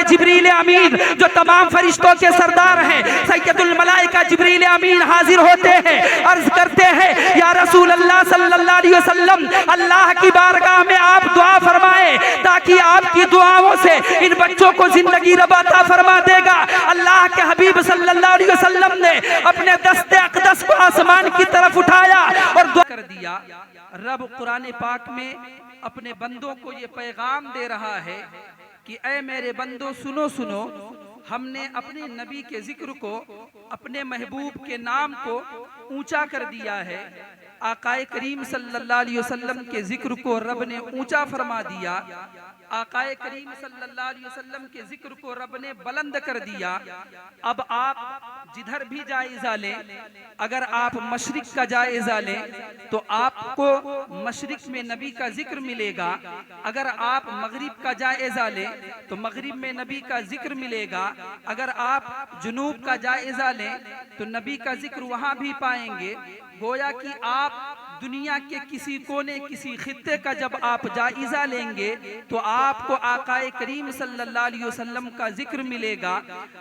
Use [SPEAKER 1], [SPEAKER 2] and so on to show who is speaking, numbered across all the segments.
[SPEAKER 1] जिब्रील अमीन जो तमाम फरिश्तों के सरदार हैं, सैयदुल मलाइका जिब्रील अमीन हाजिर होते हैं, अर्ज करते हैं या रसूल अल्लाह सल्लल्लाहु अलैहि वसल्लम, अल्लाह की बारगाह में आप दुआ फरमाएं ताकि आपकी दुआओं से इन बच्चों को जिंदगी रब अता फरमा देगा। अल्लाह के हबीब सल्लल्लाहु अलैहि वसल्लम ने अपने दस्ते अक़दस को आसमान की तरफ उठाया और दुआ कर दिया। रब कुरान पाक में अपने बंदों को ये पैगाम दे रहा है कि ऐ मेरे बंदो सुनो सुनो, हमने अपने नबी के जिक्र को, अपने महबूब के नाम को ऊंचा कर दिया है। आकाए करीम सल्लल्लाहु अलैहि वसल्लम के जिक्र को रब ने ऊंचा फरमा दिया। आकाए करीम सल्लल्लाहु अलैहि वसल्लम के जिक्र को रब ने बुलंद कर दिया। अब आप जिधर भी जायजा लें, अगर आप मशरिक का जायजा लें तो आपको मशरिक में नबी का जिक्र मिलेगा। अगर आप मगरिब का जायजा लें तो मगरिब में नबी का जिक्र मिलेगा। अगर आप जुनूब का जायजा लें तो नबी का जिक्र वहां भी पाएंगे। गोया कि आप दुनिया के किसी कोने, किसी खित्ते का जब आप जायजा लेंगे तो आपको आकाए करीम सल्लल्लाहु अलैहि वसल्लम का जिक्र मिलेगा।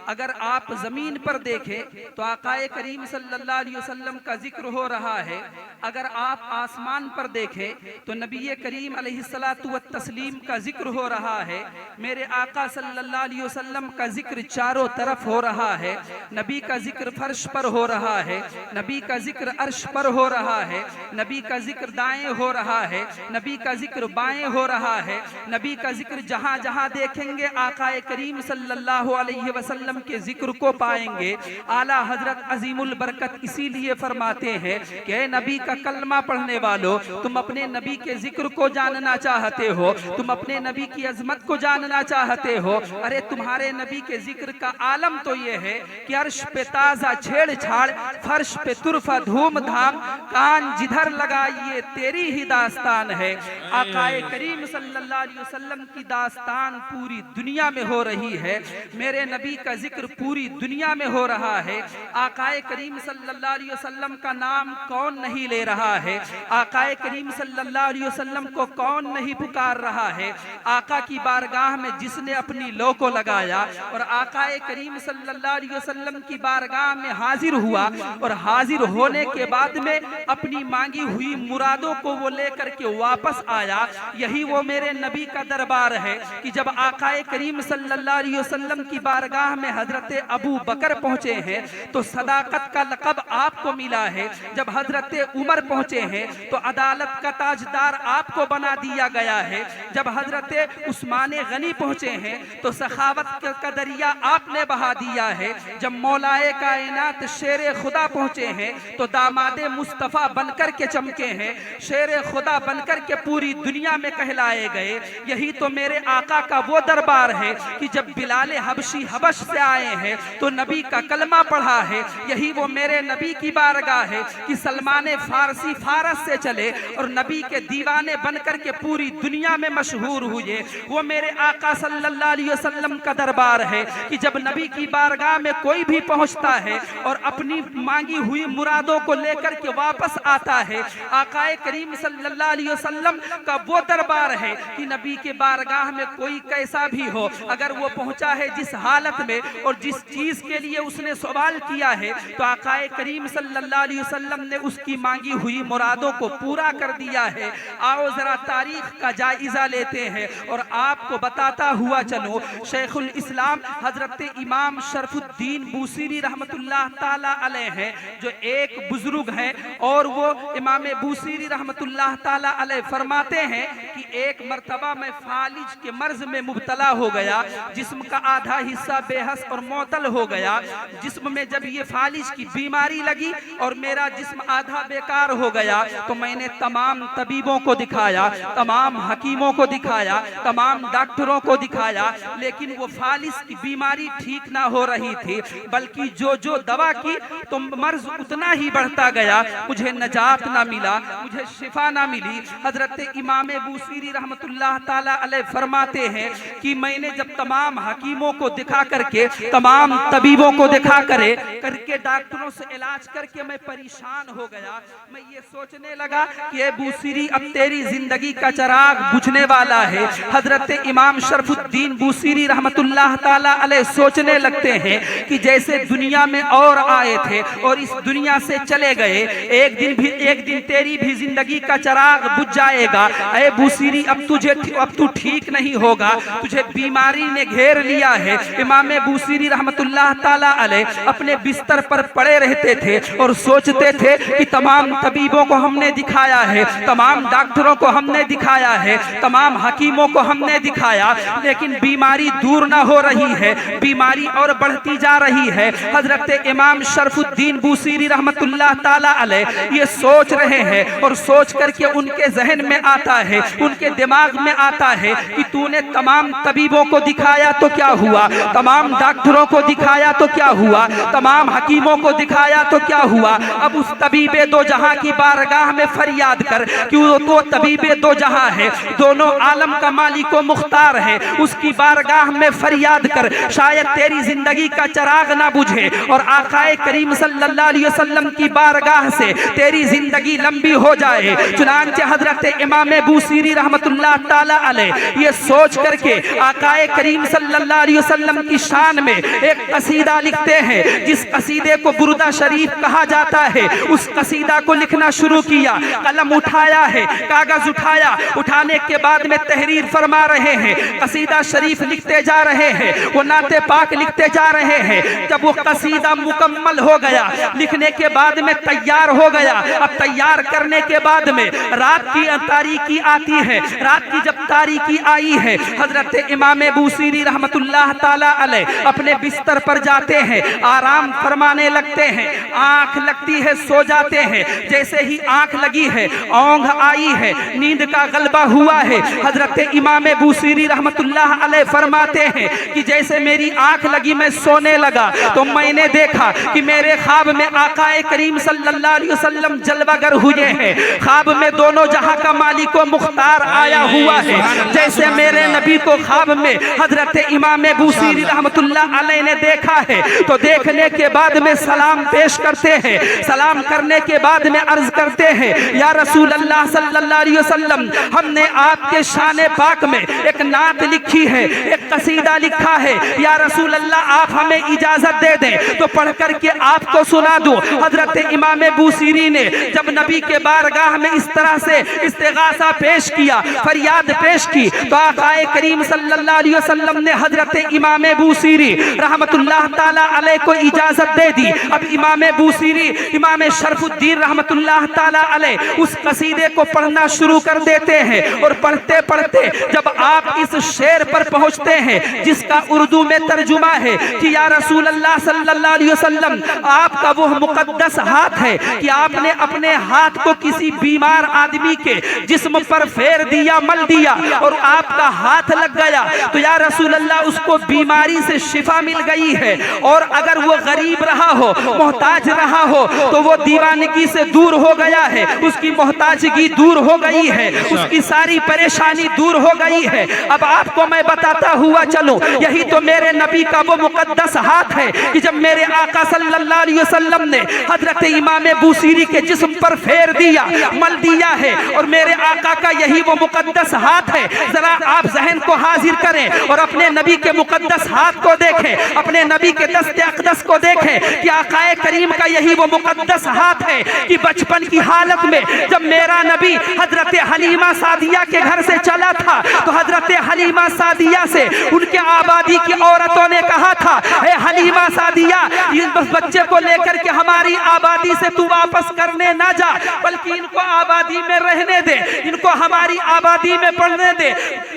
[SPEAKER 1] अगर आप जमीन पर देखें तो आकाए करीम सल्लल्लाहु अलैहि वसल्लम का जिक्र हो रहा है। अगर आप आसमान पर देखें तो नबी करीम अलैहिस्सलातु व तस्लीम का जिक्र हो रहा है। मेरे आका सल्लल्लाहु अलैहि वसल्लम का जिक्र चारों तरफ हो रहा है। नबी का जिक्र फर्श पर हो रहा है, नबी का जिक्र अर्श पर हो रहा है, नबी का जिक्र दाएं हो रहा है, नबी का जिक्र बाएं हो रहा है। नबी का जिक्र जहां जहां देखेंगे आकाए करीम सल्लल्लाहु अलैहि वसल्लम के जिक्र को पाएंगे। आला हजरत अजीमुल बरकत इसीलिए फरमाते हैं कि नबी का कलमा पढ़ने वालों, तुम अपने नबी के जिक्र को जानना चाहते हो, तुम अपने नबी की अजमत को जानना चाहते हो। अरे तुम्हारे नबी के जिक्र का आलम तो ये है कि अर्श पे ताजा छेड़छाड़, फर्श पे तुरफा धूमधाम, कान जिधर लगाइए तेरी ही दास्तान है। आकाए करीम सल्लल्लाहु अलैहि वसल्लम की दास्तान पूरी दुनिया में हो रही है। मेरे नबी का जिक्र पूरी दुनिया में हो रहा है। आकाए करीम सल्लल्लाहु अलैहि वसल्लम का नाम कौन नहीं ले रहा है? आकाए करीम सल्लल्लाहु अलैहि वसल्लम को कौन नहीं पुकार रहा है? आका की बारगाह में जिसने अपनी लो को लगाया और आकाए करीम सल्लल्लाहु अलैहि वसल्लम की बारगाह में हाजिर हुआ और हाजिर होने के बाद में अपनी मांगी हुई मुरादों को वो लेकर के वापस आया। यही वो मेरे नबी का दरबार है कि जब आकाए करीम सल्लल्लाहु अलैहि वसल्लम की बारगाह में हजरत अबू बकर पहुंचे हैं तो सदाकत का लक़ब आपको मिला है। जब हजरत उमर पहुंचे हैं तो अदालत का ताजदार आपको बना दिया गया है। जब हजरत उस्मान गनी पहुंचे हैं तो सखावत का दरिया आपने बहा दिया है। जब मौलाए कायनात शेर खुदा पहुंचे हैं तो दामादे मुस्तफ़ा बनकर के चमके हैं, शेर खुदा बनकर के पूरी दुनिया में कहलाए गए। यही तो मेरे आका का वो दरबार है कि जब बिलाल हबशी हबश से आए हैं तो नबी का कलमा पढ़ा है। यही वो मेरे नबी की बारगाह है कि सलमान फारसी फारस से चले और नबी के दीवाने बनकर के पूरी दुनिया में मशहूर हुए। वो मेरे आका सल्लल्लाहु अलैहि वसल्लम का दरबार है कि जब नबी की बारगाह में कोई भी पहुंचता है और अपनी मांगी हुई मुरादों को लेकर के वापस आता है, आकाए करीम सल्लल्लाहु अलैहि वसल्लम का वो दरबार है कि नबी के बारगाह में कोई कैसा भी हो, अगर वो पहुंचा है जिस हालत में और जिस चीज के लिए उसने सवाल किया है तो आकाए करीम सल्लल्लाहु अलैहि वसल्लम ने उसकी मांगी हुई मुरादों को पूरा कर दिया है। आओ जरा तारीख का जायजा लेते हैं और आपको बताता हुआ चलो, शेखुल इस्लाम हजरत इमाम शरफुद्दीन बूसीरी रहमतुल्लाह ताला अलैह हैं, जो एक बुजुर्ग हैं और वो इमाम बूसीरी रहमतुल्लाह ताला अलैह फरमाते हैं कि एक मर्तबा मैं फालिज के मर्ज में मुब्तला हो गया, जिस्म का आधा हिस्सा बेहस और मोतल हो गया। जिस्म में जब ये फालिज की बीमारी लगी और मेरा जिस्म आधा बेकार हो गया तो मैंने तमाम तबीबों को दिखाया, तमाम हकीमों को दिखाया, तमाम डॉक्टरों को दिखाया, लेकिन वो फालिज की बीमारी ठीक ना हो रही थी, बल्कि जो जो दवा की तो मर्ज उतना ही बढ़ता गया, मुझे नजात ना मिला, मुझे शिफा ना मिली। हजरत इमाम बूसीरी रहमतुल्लाह ताला अलैह फरमाते हैं कि मैंने जब तमाम हकीमों को दिखा करके, तमाम तबीबों को दिखा करके डॉक्टरों से इलाज करके मैं परेशान हो गया। मैं ये सोचने लगा कि ए बूसीरी अब तेरी जिंदगी का चिराग बुझने वाला है। हजरत इमाम शरफुद्दीन बूसीरी रहमतुल्लाह ताला अलैह सोचने लगते हैं कि जैसे दुनिया में और आए थे और इस दुनिया से चले गए, एक दिन तेरी भी जिंदगी का चिराग बुझ जाएगा। ए बूसीरी अब तू ठीक नहीं होगा, तुझे बीमारी ने घेर लिया है। इमाम बूसीरी रहमतुल्लाह ताला अलैह अपने बिस्तर पर पड़े रहते थे और सोचते थे कि तमाम तबीबों को हमने दिखाया है, तमाम डॉक्टरों को हमने दिखाया है, तमाम हकीमों को हमने दिखाया, लेकिन बीमारी दूर ना हो रही है, बीमारी और बढ़ती जा रही है। हजरत इमाम शरफुद्दीन बूसीरी रहमतुल्लाह ताला अलैह ये सोच रहे हैं और सोच करके उनके जहन में आता है, उनके दिमाग में आता है कि तूने तमाम तबीबों को दिखाया तो क्या हुआ, तमाम डॉक्टरों को दिखाया तो क्या हुआ, तमाम हकीमों को दिखाया तो क्या हुआ। अब उस तबीबे दो जहां की बारगाह में फरियाद कर कि वो तो तबीबे दो जहां है, दोनों आलम का मालिक व मुख्तार है, उसकी बारगाह में फरियाद कर, शायद तेरी जिंदगी का चिराग ना बुझे और आकाए करीम सल्लल्लाहु अलैहि वसल्लम की बारगाह से तेरी जिंदगी लंबी हो जाए। चुनांचे हजरत इमाम बूसीरी रहमतुल्लाह ताला अलैह ये सोच करके आकाए करीम सल्लल्लाहु अलैहि वसल्लम की शान में एक कसीदा लिखते हैं, जिस कसीदे को बुर्दा शरीफ कहा जाता है। उस कसीदा को लिखना शुरू किया, कलम उठाया है, कागज उठाया, उठाने के बाद में तहरीर फरमा रहे हैं, कसीदा शरीफ लिखते जा रहे हैं, वो नाते पाक लिखते जा रहे हैं। जब वो कसीदा मुकम्मल हो गया, लिखने के बाद में तैयार हो गया, अब तैयार करने के बाद में रात की तारीकी आती है। रात की जब तारीकी आई है, हजरत इमाम बूसीरी रहमतुल्लाह ताला अलैह अपने बिस्तर पर जाते हैं, आराम फरमाने लगते हैं, आंख लगती है, सो जाते हैं। जैसे ही आंख लगी है, औंध आई है, नींद का गलबा हुआ है, हजरत इमाम बूसीरी रहमतुल्लाह अलैह फरमाते हैं कि जैसे मेरी आंख लगी, मैं सोने लगा तो मैंने देखा कि मेरे ख्वाब में आकाए करीम सल्लल्लाहु अलैहि वसल्लम जलवागर हुए हैं। ख्वाब में दोनों जहां का मालिक व मुख्तार आया हुआ है। जैसे मेरे नबी को ख्वाब में हजरत इमाम बूसीरी रहमतुल्लाह अलैह ने देखा है, तो देखने के बाद में सलाम पेश करते हैं। सलाम करने के बाद में अर्ज करते हैं, या रसूल अल्लाह सल्लल्लाहु अलैहि वसल्लम, हमने आपके शान पाक में एक नात लिखी है, एक कसीदा लिखा है, या रसूल अल्लाह आप हमें इजाजत दे दें तो पढ़ करके आपको सुना दूं। हजरत इमाम बूसीरी ने जब नबी के बारगाह में इस तरह से इस्तिगासा पेश किया, फरियाद पेश की, तो आकाए करीम सल्लल्लाहु अलैहि वसल्लम ने हजरत इमाम बूसीरी रहमतुल्लाह ताला अलैह को इजाजत दे दी। अब इमाम बूसीरी, इमाम शरफुद्दीन रहमतुल्लाह ताला अलैह उस कसीदे को पढ़ना शुरू कर देते हैं और पढ़ते पढ़ते जब आप इस शेर पर पहुंचते हैं, जिसका उर्दू में तर्जुमा है कि या रसूल अल्लाह सल्लल्लाहु अलैहि वसल्लम, आपका वो मुकद्दस हाथ है कि आपने अपने हाथ को किसी बीमार आदमी के जिस्म पर फेर दिया, मल दिया और आपका हाथ लग गया, तो या रसूल अल्लाह उसको बीमारी से शिफा मिल गई है। और अगर वो गरीब रहा हो, मोहताज रहा हो, तो वो दीवानगी से दूर हो गया है, उसकी मोहताजगी दूर हो गई है, उसकी सारी परेशानी दूर हो गई है। अब आपको मैं बताता हुआ चलूं, यही तो मेरे नबी का वो मुकद्दस हाथ है कि जब मेरे आका सल्लल्लाहु अलैहि वसल्लम ने हजरत इमाम बूसीरी के जिस्म पर फेर दिया, मल दिया है, और मेरे आका का यही वो मुकद्दस हाथ है। जरा आप जहन को हाजिर करें और अपने नबी के मुकद्दस हाथ को देखें, अपने नबी के दस्ते अक़दस को देखें कि आकाए करीम का यही वो मुकद्दस हाथ है कि बचपन की हालत में जब मेरा नबी हजरत हलीमा सादिया के घर से चला था, तो हजरत हलीमा सादिया से उनके आबादी की औरतों ने कहा था, हे हलीमा सादिया, इस बच्चे को लेकर के हमारी आबादी से तू वापस करने ना जा, बल्कि इनको आबादी में रहने दे, इनको हमारी आबादी में पढ़ने दे,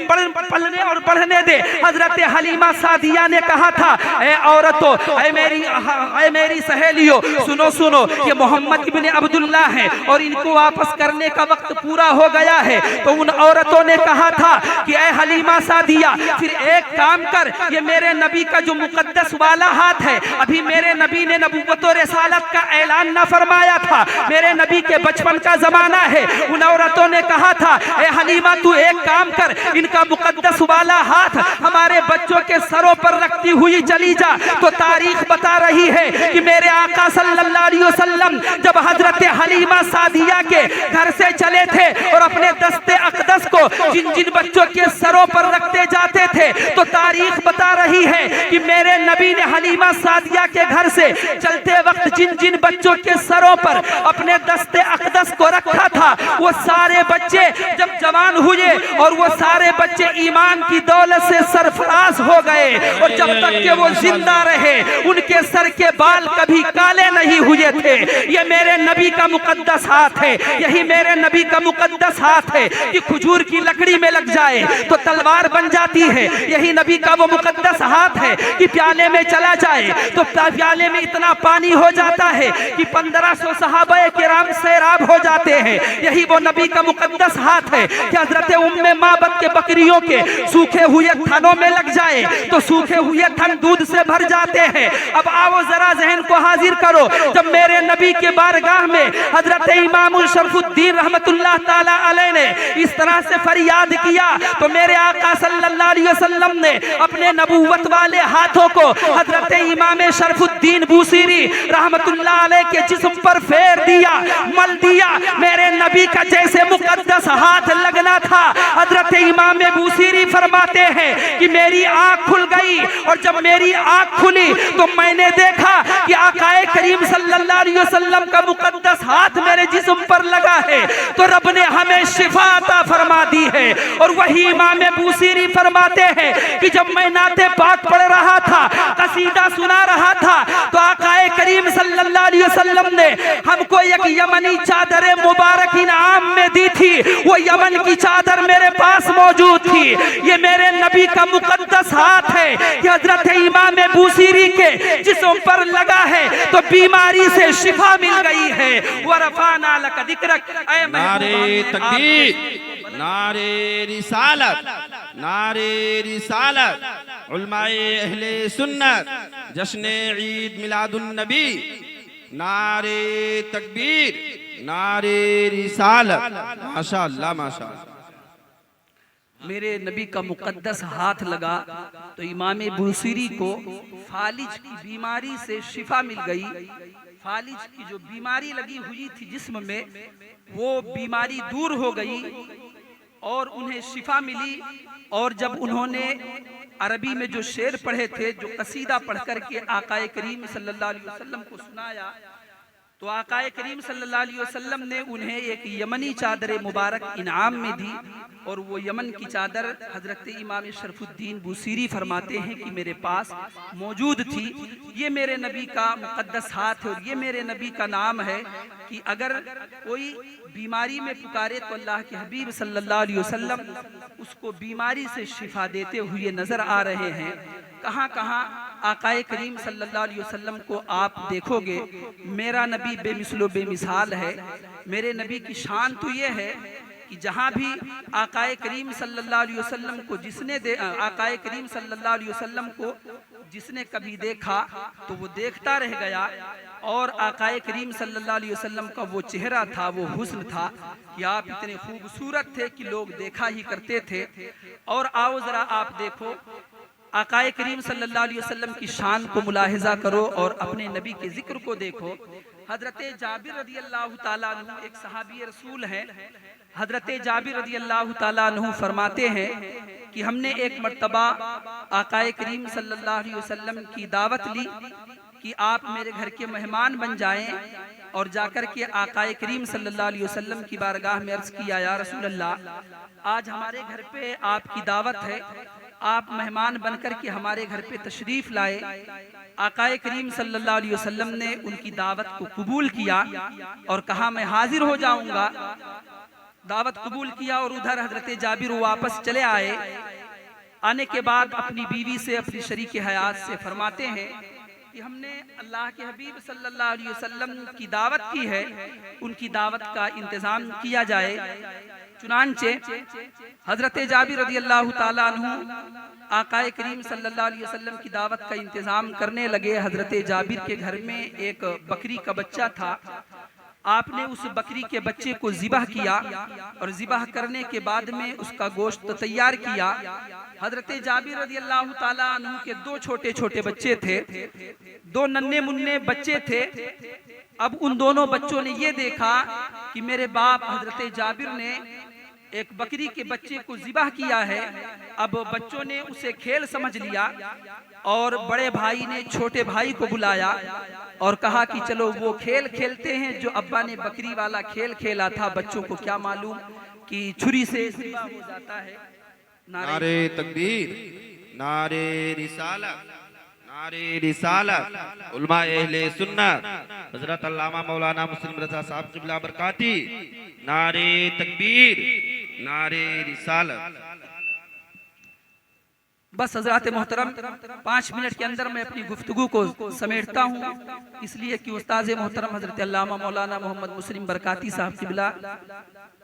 [SPEAKER 1] पढ़ने और पढ़ने दे। हजरत हलीमा सादिया ने कहा था, ए औरतों, ए मेरी सहेलियों, सुनो सुनो, ये मोहम्मद इब्न अब्दुल्लाह है और इनको वापस करने का वक्त पूरा हो गया है। तो उन औरतों ने कहा था कि ए हलीमा सादिया, फिर एक काम कर, ये मेरे नबी का जो मुकद्दस वाला हाथ है, अभी मेरे नबी ने नबूवत और रिसालत का ऐलान ना फरमाया था, मेरे नबी नबी के बचपन का जमाना है। उन औरतों ने कहा था, ए हलीमा तू एक काम कर, इनका मुकद्दस वाला हाथ हमारे बच्चों के सरों पर रखती हुई चली जा। तो तारीख बता रही है कि मेरे आका सल्लल्लाहु अलैहि वसल्लम जब हजरत हलीमा सादिया के घर से चले थे और अपने दस्ते अक़दस को जिन जिन बच्चों के सरों पर रखते जाते थे, तो तारीख बता रही है कि मेरे नबी ने हलीमा सादिया के घर से चलते वक्त जिन जिन बच्चों के सरों पर अपने दस्ते अक़दस को रखा था, वो सारे बच्चे जब जवान हुए और वो सारे बच्चे ईमान की दौलत से सरफराज हो गए, और जब तक के वो जिंदा रहे उनके सर के बाल कभी काले नहीं हुए थे। ये मेरे नबी का मुकद्दस हाथ है, यही मेरे नबी का मुकद्दस हाथ है कि खजूर की लकड़ी में लग जाए तो तलवार बन जाती है। यही नबी का वो मुकद्दस हाथ है कि प्याले में चला जाए तो प्याले में इतना पानी हो जाता है कि 1500 सहाबाए किराम सैराब हो जाते हैं। यही वो नबी का मुकद्दस हाथ है कि हजरत उम्मे माबद के बकरियों के सूखे हुए थनों में लग जाए तो सूखे हुए थन दूध से भर जाते हैं। अब आओ जरा जहन को हाजिर करो, जब मेरे नबी के बारगाह में हजरत इमाम शरफुद्दीन रहमतुल्लाह ताला अलैह ने इस तरह से फरियाद किया, तो मेरे आका सल्लल्लाहु अलैहि वसल्लम ने अपने नबूवत वाले हाथों को हजरत इमाम शरफुद्दीन बूसीरी रहमतुल्लाह अलैह के जिस्म पर फेर दिया, मल दिया। मेरे नबी का जैसे मुकद्दस हाथ लगना था, हजरत इमाम बूसीरी फरमाते हैं कि मेरी आंख खुल गई, और जब मेरी आंख खुली तो मैंने देखा कि आकाए करीम सल्लल्लाहु अलैहि वसल्लम का मुकद्दस हाथ मेरे जिस्म पर लगा है। तो रब ने हमें शिफा अता फरमा दी है। और वही इमाम बूसीरी फरमाते हैं कि जब मैं नाते पाक पढ़ रहा था, कसीदा सुना रहा था, तो आकाए करीम सल्लल्लाहु अलैहि वसल्लम ने हमको एक यमनी चादर मुबारक इनाम में दी थी। वो यमन की चादर मेरे पास मौजूद थी। ये मेरे नबी का मुकद्दस हाथ है कि हजरत इमाम बूसीरी के जिस्म पर लगा है तो बीमारी से शिफा मिल गई है। वरफाना लक दिक्रक।
[SPEAKER 2] नारे तकबीर, नारे रिसालत, नारे रिसालत, उलमाए अहले सुन्नत, जश्न ईद मिलादुन नबी, नारे तकबीर, नारे रिसालत। माशाअल्लाह माशाअल्लाह।
[SPEAKER 1] मेरे नबी का मुकद्दस हाथ लगा तो इमाम बूसीरी को फालिज की बीमारी से शिफा मिल गई। फालिज की जो बीमारी लगी हुई थी जिस्म में, वो बीमारी दूर हो गई और उन्हें शिफा मिली। और जब उन्होंने अरबी में जो शेर पढ़े थे, जो कसीदा पढ़ करके आकाए करीम सल्लल्लाहु अलैहि वसल्लम को सुनाया, तो आकाए करीम सल्लल्लाहु अलैहि वसल्लम ने उन्हें एक यमनी चादर मुबारक इनाम में दी। और वो यमन की चादर हजरत इमाम शरफुद्दीन बूसीरी फरमाते हैं कि मेरे पास मौजूद थी। ये मेरे नबी का मुकद्दस हाथ है और ये मेरे नबी का नाम है कि अगर कोई बीमारी में पुकारे तो अल्लाह के हबीब सल्लल्लाहु अलैहि वसल्लम उसको बीमारी से शिफा देते हुए नजर आ रहे हैं। कहाँ कहाँ आकाए करीम सल्लल्लाहु अलैहि वसल्लम को आप देखोगे, मेरा नबी बेमिसलो बेमिसाल है। मेरे नबी की शान तो ये है कि जहाँ भी आकाए करीम सल्लल्लाहु अलैहि वसल्लम को आकाए करीम सल्लल्लाहु अलैहि वसल्लम को जिसने कभी देखा तो वो देखता रह गया। और आकाए करीम सल्लल्लाहु अलैहि वसल्लम का वो चेहरा था, वो हुस्न था कि आप इतने खूबसूरत थे कि लोग देखा ही करते थे। और आओ जरा आप देखो, आकाए करीम सल्लल्लाहु अलैहि वसल्लम की शान को मुलाहिजा करो और अपने नबी के जिक्र को देखो। हजरत जाबिर रदी अल्लाह ताला अन्हु एक सहाबी रसूल है। हजरत जाबिर रदी अल्लाह ताला अन्हु फरमाते हैं कि हमने एक मर्तबा आकाए करीम सल्लल्लाहु अलैहि वसल्लम की दावत ली कि आप मेरे घर के मेहमान बन जाएं, और जाकर के आकाए करीम सल्लल्लाहु अलैहि वसल्लम की बारगाह में अर्ज किया, या रसूल अल्लाह, आज हमारे घर पे आपकी दावत है, आप मेहमान बनकर के हमारे घर पे तशरीफ लाए। आकाए करीम सल्लल्लाहु अलैहि वसल्लम ने उनकी दावत को कबूल किया और कहा मैं हाजिर हो जाऊंगा। दावत कबूल किया और उधर हजरत जाबिर वापस चले आए। आने के बाद अपनी बीवी से, अपनी शरीक हयात से फरमाते हैं कि हमने अल्लाह के हबीब सल्लल्लाहु अलैहि वसल्लम की दावत की है, उनकी दावत का इंतजाम किया जाए। चुनांचे हजरत जाबिर रदी अल्लाह ताला अन्हु आकाए करीम सल्लल्लाहु अलैहि वसल्लम की दावत का इंतजाम करने लगे। हजरत जाबिर के घर में एक बकरी का बच्चा था। आपने उस बकरी के बच्चे को ज़िबह किया और ज़िबह करने के बाद में उसका गोश्त तैयार किया। हजरत जाबिर रज़ी अल्लाह ताला अन्हु के दो छोटे छोटे बच्चे थे, दो नन्हे मुन्ने बच्चे थे। अब उन दोनों बच्चों ने ये देखा कि मेरे बाप हजरत जाबिर ने एक बकरी के बच्चे को ज़िबह किया है। अब बच्चों ने उसे खेल समझ लिया और बड़े भाई ने छोटे भाई को बुलाया और कहा कि चलो वो खेल खेलते हैं जो अब्बा ने बकरी वाला खेल खेला था। बच्चों को क्या मालूम कि छुरी से ज़िबह हो जाता है।
[SPEAKER 2] नारे तकबीर, नारे रिसालत, नारे रिसालत। उलमा अहले सुन्नत हजरत अल्लामा मौलाना मुस्लिम रजा साहब क़िबला बरकाती, नारे तकबीर, नारे रिसालत।
[SPEAKER 1] बस हजरत मोहतरम 5 मिनट के अंदर मैं अपनी गुफ्तगू को समेटता हूँ, इसलिए कि उस्ताद मोहतरम हजरत अल्लामा मौलाना मोहम्मद मुस्लिम बरकाती साहब क़िबला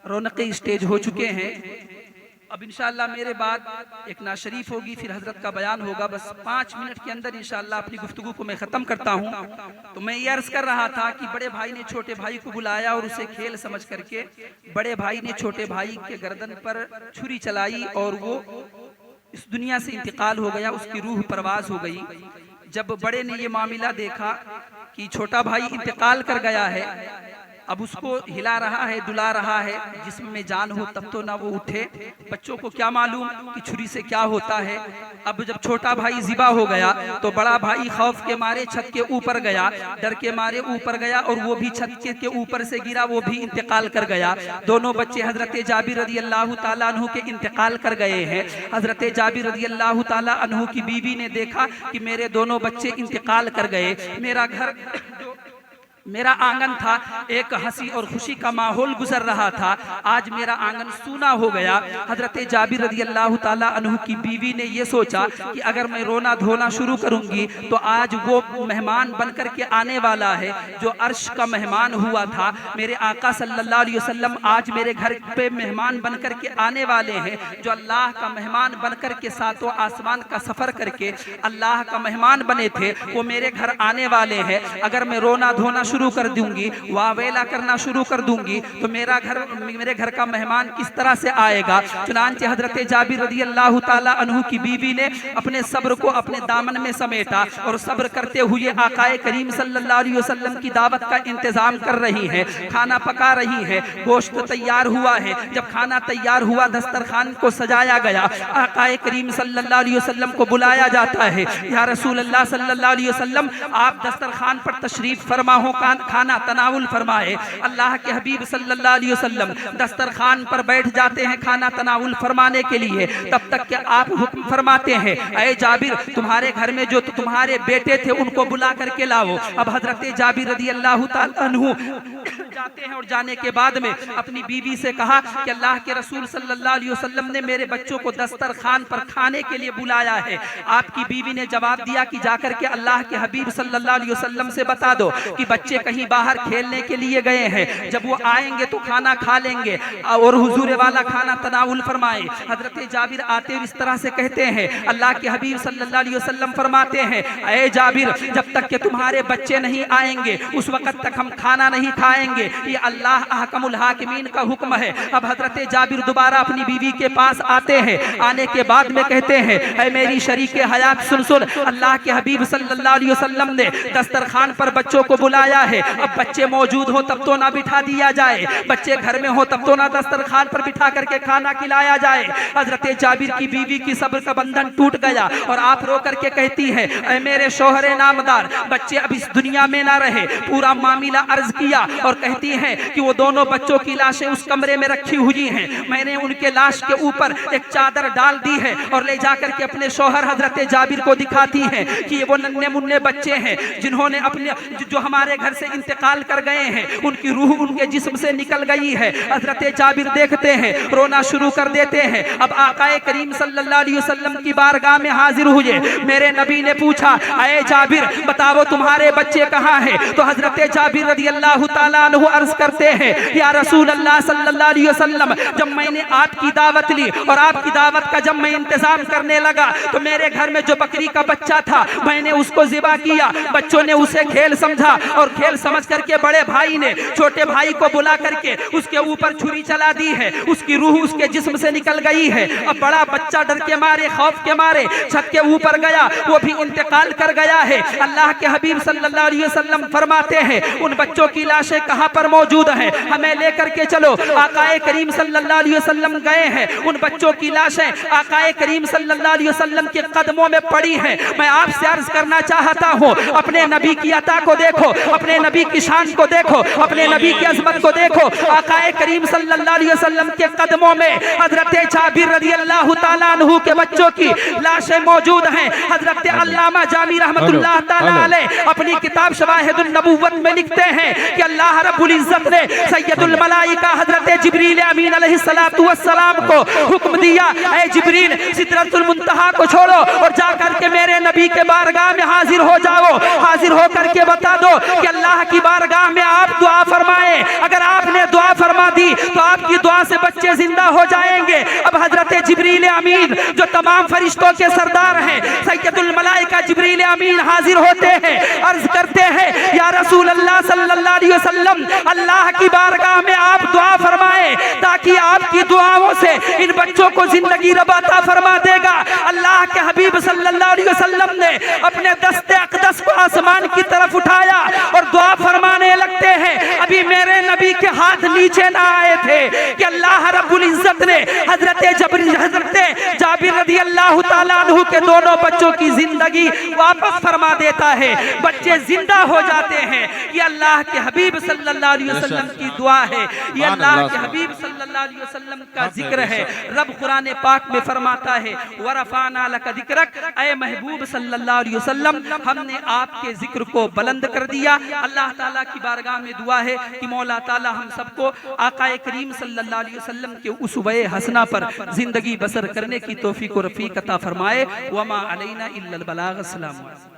[SPEAKER 1] रौनक़ स्टेज हो चुके हैं। अब इंशाअल्लाह मेरे बाद एक नात शरीफ होगी, फिर हजरत का बयान होगा। बस 5 मिनट के अंदर इंशाअल्लाह अपनी गुफ्तगू को मैं ख़त्म करता हूँ। तो मैं ये अर्ज़ कर रहा था कि बड़े भाई ने छोटे भाई को बुलाया और उसे खेल समझ करके बड़े भाई ने छोटे भाई के गर्दन पर छुरी चलाई और वो इस दुनिया से इंतकाल हो गया, उसकी रूह परवाज हो गई। जब बड़े ने ये मामला देखा कि छोटा भाई इंतकाल कर गया है, अब उसको हिला रहा है, दुला रहा है, जिस्म में जान हो तब तो ना वो उठे। बच्चों को क्या मालूम कि छुरी से क्या होता है। अब जब छोटा भाई ज़िबा हो गया तो बड़ा भाई खौफ के मारे छत के ऊपर गया, डर के मारे ऊपर गया और वो भी छत के ऊपर से गिरा, वो भी इंतकाल कर गया। दोनों बच्चे हजरत जाबिर रज़ी अल्लाह ताला अन्हु के इंतकाल कर गए हैं। हजरत जाबिर रज़ी अल्लाह ताला अन्हु की बीवी ने देखा कि मेरे दोनों बच्चे इंतकाल कर गए। मेरा आंगन था, एक हंसी और खुशी का माहौल गुजर रहा था, आज मेरा आंगन सूना हो गया। हजरत जाबिर रज़ी अल्लाह ताला अन्हु की बीवी ने ये सोचा कि अगर मैं रोना धोना शुरू करूंगी तो आज वो मेहमान बनकर के आने वाला है जो अर्श का मेहमान हुआ था। मेरे आका सल्लल्लाहु अलैहि वसल्लम आज मेरे घर पे मेहमान बनकर के आने वाले हैं, जो अल्लाह का मेहमान बनकर के सातों आसमान का सफर करके अल्लाह का मेहमान बने थे, वो मेरे घर आने वाले हैं। अगर मैं रोना धोना शुरू कर दूंगी, वावेला करना शुरू कर दूंगी तो मेरे घर का मेहमान किस तरह से आएगा। चुनांचे हजरत जाबिर रज़ी अल्लाह ताला अन्हु की बीवी ने अपने सब्र को अपने दामन में समेटा और सब्र करते हुए आकाए करीम सल्लल्लाहु अलैहि वसल्लम की दावत का इंतजाम कर रही है, खाना पका रही है, गोश्त तैयार हुआ है। जब खाना तैयार हुआ, दस्तरखान को सजाया गया, आकाए करीम सल्लल्लाहु अलैहि वसल्लम को बुलाया जाता है। या रसूल अल्लाह सल्लल्लाहु अलैहि वसल्लम, आप दस्तरखान पर तशरीफ फरमा हो, खाना तनाउल फरमाए। अल्लाह के हबीब सल्लल्लाहु अलैहि वसल्लम दस्तरखान पर बैठ जाते हैं खाना तनाउल फरमाने के लिए। तब तक के आप हुक्म फरमाते हैं, ऐ जाबिर, तुम्हारे घर में जो तुम्हारे बेटे थे उनको बुला करके लाओ। अब हजरत जाबिर रज़ी अल्लाह ताला अन्हु जाते हैं और जाने के बाद में अपनी बीवी से कहा कि अल्लाह के रसूल सल्लल्लाहु अलैहि वसल्लम ने मेरे बच्चों को दस्तरखान पर खाने के लिए बुलाया है। आपकी बीवी ने जवाब दिया कि जाकर के अल्लाह के हबीब सल्लल्लाहु अलैहि वसल्लम से बता दो कि बच्चे कहीं बाहर खेलने के लिए गए हैं, जब वो आएंगे तो खाना खा लेंगे और हुजूर वाला खाना तनाउल फरमाए। हजरत जाबिर आते हुए इस तरह से कहते हैं, अल्लाह के हबीब सल्लल्लाहु अलैहि वसल्लम फरमाते हैं, ऐ जाबिर, जब तक के तुम्हारे बच्चे नहीं आएंगे उस वक्त तक हम खाना नहीं खाएंगे। ये अल्लाह अहकमुल हाकिमीन का हुक्म है। अब हजरत जाबिर दोबारा अपनी बीवी के पास आते हैं, आने के बाद में कहते हैं, ऐ मेरी शरीके हयात सुन सुन, अल्लाह के हबीब सल्लल्लाहु अलैहि वसल्लम ने दस्तरखान पर बच्चों को बुलाया है। अब बच्चे मौजूद हो तब तो ना बिठा दिया जाए, बच्चे घर में हो तब तो ना दस्तरखान पर बिठा करके खाना खिलाया जाए। हजरत जाबिर की बीवी की सब्र का बंधन टूट गया और आप रो करके कहती है, ऐ मेरे शोहरे नामदार, बच्चे अब इस दुनिया में ना रहे। पूरा मामला अर्ज किया और कहती हैं कि वो दोनों बच्चों की लाशें उस कमरे में रखी हुई हैं, मैंने उनके लाश के ऊपर एक चादर डाल दी है और ले जाकर के अपने शोहर हजरत जाबिर को दिखाती हैं कि ये वो नन्हे मुन्ने बच्चे हैं जिन्होंने अपने जो हमारे घर से इंतकाल कर गए हैं, उनकी रूह उनके जिस्म से निकल गई है। हजरत जाबिर देखते हैं, रोना शुरू कर देते हैं। अब आकाए करीम सल्लल्लाहु अलैहि वसल्लम की बारगाह में हाजिर हुए। मेरे नबी ने पूछा, ऐ जाबिर, बताओ तुम्हारे बच्चे कहाँ हैं? तो हजरत जाबिर रज़ी अल्लाह ताला अन्हु अर्ज करते हैं, या रसूल अल्लाह सल्लल्लाहु अलैहि वसल्लम, जब मैंने आपकी दावत ली और आपकी दावत का जब मैं इंतजाम करने लगा तो मेरे घर में जो बकरी का बच्चा था मैंने उसको ज़िबा किया। बच्चों ने उसे खेल समझा और खेल समझ करके बड़े भाई ने छोटे भाई को बुला करके उसके ऊपर छुरी चला दी है, उसकी रूह उसके जिस्म से निकल गई है। अब बड़ा बच्चा डर के मारे, खौफ के मारे छत के ऊपर गया, वो भी इंतकाल कर गया है। अल्लाह के हबीब सल्लल्लाहु अलैहि वसल्लम फरमाते हैं उन बच्चों की लाशें कहां पर मौजूद हैं, हमें लेकर के चलो। आकाए करीम सल्लल्लाहु अलैहि वसल्लम गए हैं, उन बच्चों की लाशें आकाए करीम सल्लल्लाहु अलैहि वसल्लम के कदमों में पड़ी हैं। मैं आपसे अर्ज करना चाहता हूं, अपने नबी की अता को देखो, अपने नबी की शान को देखो, अपने नबी की अजमत को देखो। आकाए करीम सल्लल्लाहु अलैहि वसल्लम के कदमों में हजरत जाबिर रज़ियल्लाहु ताला अन्हु के बच्चों की लाशें मौजूद हैं। हजरत अल्लामा जामी रहमतुल्लाह ताला अलैह अपनी किताब शवाहिदुन नबुव्वत में लिखते हैं कि अल्लाह रब्बुल इज्जत ने सैयदुल मलाइका हजरत जिब्रील अमीन अलैहिस्सलातु वस्सलाम को हुक्म दिया, ऐ जिब्रील सिदरतुल मुंतहा को छोड़ो और जाकर के मेरे नबी के बारगाह में हाजिर हो जाओ। हाजिर होकर के बता दो कि अल्लाह की बारगाह में आप दुआ फरमाएं, अगर आपने दुआ फरमा दी तो आपकी दुआ से बच्चे जिंदा हो जाएंगे। अब हजरत जिब्रील अमीन जो तमाम फरिश्तों के सरदार हैं, सैयदुल मलाइका जिब्रील अमीन हाजिर होते हैं, अर्ज करते हैं या रसूल अल्लाह सल्लल्लाहु अलैहि वसल्लम अल्लाह की बारगाह में आप दुआ फरमाएं ताकि आपकी दुआओं से इन बच्चों को जिंदगी रब अता फरमा देगा। अल्लाह के हबीब सल्लल्लाहु अलैहि वसल्लम ने अपने दस्ते अक़दस को आसमान की तरफ उठाया और दुआ फरमाने लगते हैं। अभी मेरे नबी के हाथ नीचे ना आए थे कि अल्लाह रब्बुल इज्जत ने हजरत जाबिर रज़ियल्लाहु ताला अन्हु के दोनों बच्चों की जिंदगी वापस फरमा देता है, बच्चे जिंदा हो जाते हैं। ये अल्लाह के हबीब सल्लल्लाहु अलैहि वसल्लम की दुआ है, ये अल्लाह के हबीब सल्लल्लाहु अलैहि वसल्लम का जिक्र है। रब कुरान पाक में फरमाता है वरफ़अना लका ज़िक्रक, ऐ महबूब सल्लल्लाहु अलैहि वसल्लम हमने आपके जिक्र को बुलंद कर दिया। अल्लाह ताला की बारगाह में दुआ है कि मौला ताला हम सबको आकाए करीम सल्लल्लाहु अलैहि वसल्लम के उसवे हसना पर जिंदगी बसर करने की तौफीक और रफ़ीक अता फरमाए। वमा अलैना इल्लल बलाग। अस्सलाम वालेकुम।